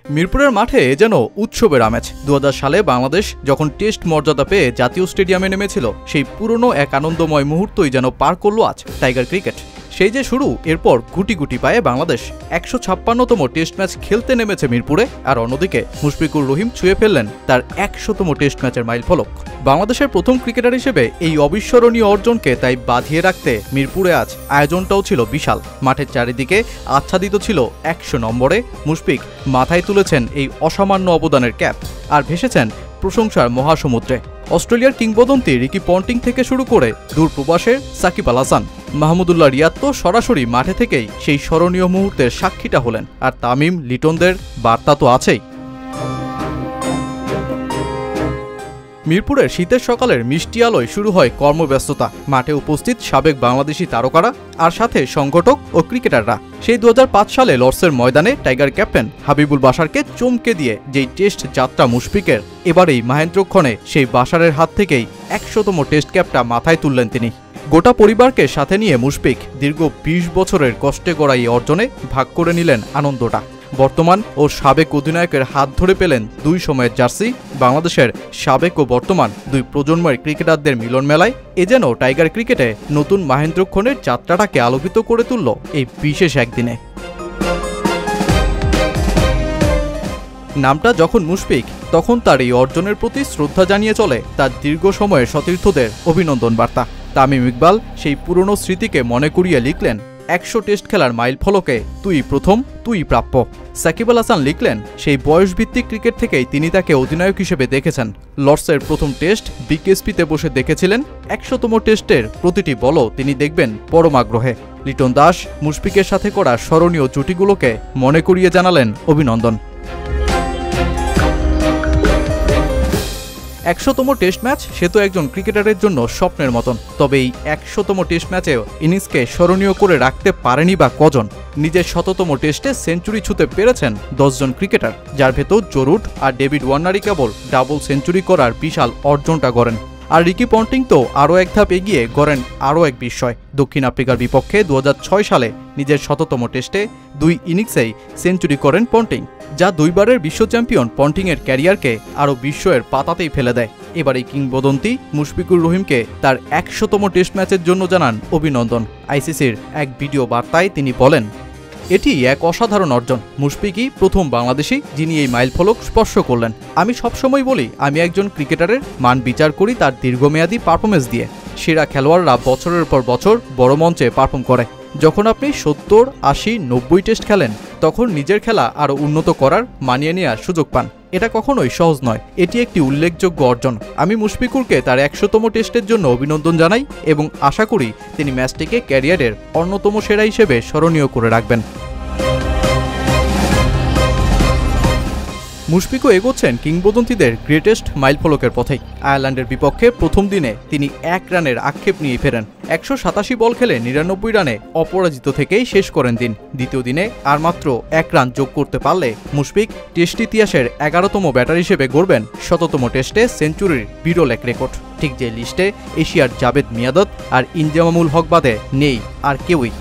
মিরপুরের মাঠে যেন উৎসবের আমেজ। 2000 সালে বাংলাদেশ যখন টেস্ট মর্যাদা পেয়ে জাতীয় স্টেডিয়ামে নেমেছিল, সেই পুরনো এক আনন্দময় মুহূর্তই যেন পার করল আজ টাইগার ক্রিকেট। সেই যে শুরু, এরপর গুটি গুটি পায়ে বাংলাদেশ 156তম টেস্ট ম্যাচ খেলতে নেমেছে মিরপুরে, আর অন্যদিকে মুশফিকুর রহিম ছুঁয়ে ফেললেন তার 100তম টেস্ট ম্যাচের মাইলফলক। বাংলাদেশের প্রথম ক্রিকেটার হিসেবে এই অবিস্মরণীয় অর্জনকে তাই বাঁধিয়ে রাখতে মিরপুরে আজ আয়োজনটাও ছিল বিশাল। মাঠের চারিদিকে আচ্ছাদিত ছিল 100 নম্বরে। মুশফিক মাথায় তুলেছেন এই অসামান্য অবদানের ক্যাপ আর ভেসেছেন প্রশংসার মহাসমুদ্রে। অস্ট্রেলিয়ার কিংবদন্তি রিকি পন্টিং থেকে শুরু করে দূর প্রবাসের সাকিব আল হাসান, মাহমুদুল্লাহ রিয়াদ তো সরাসরি মাঠে থেকেই সেই স্মরণীয় মুহূর্তের সাক্ষীটা হলেন। আর তামিম, লিটনদের বার্তা তো আছেই। মিরপুরের শীতের সকালের মিষ্টি আলোয় শুরু হয় কর্মব্যস্ততা। মাঠে উপস্থিত সাবেক বাংলাদেশি তারকারা আর সাথে সংগঠক ও ক্রিকেটাররা। সেই 2005 সালে লর্ডসের ময়দানে টাইগার ক্যাপ্টেন হাবিবুল বাশারকে চমকে দিয়ে যেই টেস্ট যাত্রা মুশফিকের, এবারেই মাহেন্দ্রক্ষণে সেই বাশারের হাত থেকেই 100তম টেস্ট ক্যাপটা মাথায় তুললেন তিনি। গোটা পরিবারকে সাথে নিয়ে মুশফিক দীর্ঘ 20 বছরের কষ্টে গড়া এই অর্জনে ভাগ করে নিলেন আনন্দটা। বর্তমান ও সাবেক অধিনায়কের হাত ধরে পেলেন দুই সময়ের জার্সি। বাংলাদেশের সাবেক ও বর্তমান দুই প্রজন্মের ক্রিকেটারদের মিলন মেলায় এ যেন টাইগার ক্রিকেটে নতুন মাহেন্দ্রক্ষণের যাত্রাটাকে আলোকিত করে তুলল এই বিশেষ একদিনে। নামটা যখন মুশফিক, তখন তার এই অর্জনের প্রতি শ্রদ্ধা জানিয়ে চলে তার দীর্ঘ সময়ের সতীর্থদের অভিনন্দন বার্তা। তামিম ইকবাল সেই পুরনো স্মৃতিকে মনে করিয়ে লিখলেন, 100 টেস্ট খেলার মাইল ফলকে তুই প্রথম, তুই প্রাপ্য। সাকিব আল হাসান লিখলেন, সেই বয়সভিত্তিক ক্রিকেট থেকেই তিনি তাকে অধিনায়ক হিসেবে দেখেছেন। লর্ডসের প্রথম টেস্ট বিকেএসপিতে বসে দেখেছিলেন। 100তম টেস্টের প্রতিটি বলও তিনি দেখবেন পরম আগ্রহে। লিটন দাস, মুশফিকের সাথে করা স্মরণীয় জুটিগুলোকে মনে করিয়ে জানালেন অভিনন্দন। 100তম টেস্ট ম্যাচ সে তো একজন ক্রিকেটারের জন্য স্বপ্নের মতন। তবে এই 100তম টেস্ট ম্যাচেও ইনিংসকে স্মরণীয় করে রাখতে পারেনি বা কজন। নিজের 100তম টেস্টে সেঞ্চুরি ছুঁতে পেরেছেন 10 জন ক্রিকেটার, যার ভেতর জরুট আর ডেভিড ওয়ার্নারই কেবল ডাবল সেঞ্চুরি করার বিশাল অর্জনটা গড়েন। আর রিকি পন্টিং তো আরও এক ধাপ এগিয়ে গড়েন আরও এক বিস্ময়। দক্ষিণ আফ্রিকার বিপক্ষে 2006 সালে নিজের 100তম টেস্টে 2 ইনিংসেই সেঞ্চুরি করেন পন্টিং, যা দুইবারের বিশ্ব চ্যাম্পিয়ন পন্টিংয়ের ক্যারিয়ারকে আরও বিস্ময়ের পাতাতেই ফেলে দেয়। এবার এই কিংবদন্তি মুশফিকুর রহিমকে তার 100তম টেস্ট ম্যাচের জন্য জানান অভিনন্দন। আইসিসির এক ভিডিও বার্তায় তিনি বলেন, এটি এক অসাধারণ অর্জন। মুশফিকই প্রথম বাংলাদেশি যিনি এই মাইলফলক স্পর্শ করলেন। আমি সবসময় বলি, আমি একজন ক্রিকেটারের মান বিচার করি তার দীর্ঘমেয়াদী পারফরমেন্স দিয়ে। সেরা খেলোয়াড়রা বছরের পর বছর বড় মঞ্চে পারফর্ম করে। যখন আপনি 70, 80, 90 টেস্ট খেলেন, তখন নিজের খেলা আরও উন্নত করার, মানিয়ে নেওয়ার সুযোগ পান। এটা কখনোই সহজ নয়। এটি একটি উল্লেখযোগ্য অর্জন। আমি মুশফিকুরকে তার 100তম টেস্টের জন্য অভিনন্দন জানাই এবং আশা করি তিনি ম্যাচটিকে ক্যারিয়ারের অন্যতম সেরা হিসেবে স্মরণীয় করে রাখবেন। মুশফিকও এগোচ্ছেন কিংবদন্তিদের গ্রেটেস্ট মাইলফলকের পথেই। আয়ারল্যান্ডের বিপক্ষে প্রথম দিনে তিনি 1 রানের আক্ষেপ নিয়ে ফেরেন। 187 বল খেলে 99 রানে অপরাজিত থেকেই শেষ করেন দিন। দ্বিতীয় দিনে আর মাত্র 1 রান যোগ করতে পারলে মুশফিক টেস্ট ইতিহাসের 11তম ব্যাটার হিসেবে গড়বেন 100তম টেস্টে সেঞ্চুরির বিরল এক রেকর্ড। ঠিক যে লিস্টে এশিয়ার জাভেদ মিয়াঁদাদ আর ইনজামামুল হক বাদে নেই আর কেউই।